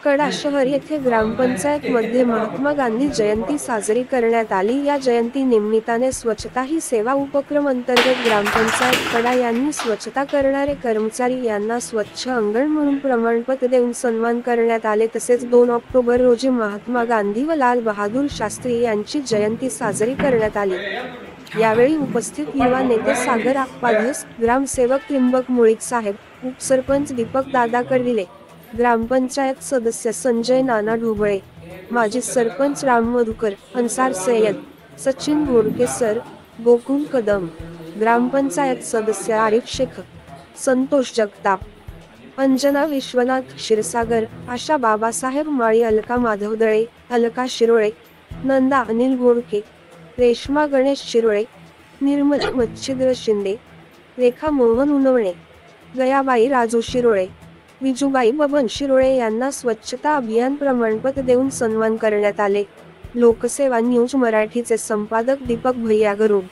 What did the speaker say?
कडा शहर येथे ग्रामपंचायत मध्ये महात्मा गांधी जयंती साजरी करण्यात आली। या जयंती निमित्ताने स्वच्छता ही सेवा उपक्रम अंतर्गत ग्रामपंचायत कडा यांनी स्वच्छता करणारे कर्मचारी यांना स्वच्छ अंगण म्हणून प्रमाणपत्र देऊन सन्मान करण्यात आले। तसेच 2 ऑक्टोबर रोजी महात्मा गांधी व लाल बहादूर शास्त्री यांची जयंती साजरी करण्यात आली। यावेळी उपस्थित युवा नेते सागर आप्पाधस, ग्रामसेवक त्रिंबक मुळीक साहेब, उपसरपंच दीपक दादा कर्डिले, ग्रामपंचायत सदस्य संजय नाना ढोबळे, माजी सरपंच राम मधुकर, अन्सार सय्यद, सचिन घोडके सर, गोकुल कदम, ग्रामपंचायत सदस्य आरिफ शेख, संतोष जगताप, अंजना विश्वनाथ क्षीरसागर, आशा बाबासाहेब माळी, अलका माधव दळे, अलका शिरोळे, नंदा अनिल घोडके, रेश्मा गणेश शिरोळे, निर्मला मच्छिंद्र शिंदे, रेखा मोहन उनवणे, गयाबाई राजू शिरोळे, विजूबाई बबन शिरोळे यांना स्वच्छता अभियान प्रमाणपत्र देऊन सन्मान करण्यात आले। लोकसेवा न्यूज मराठीचे संपादक दीपक भैया गरुड।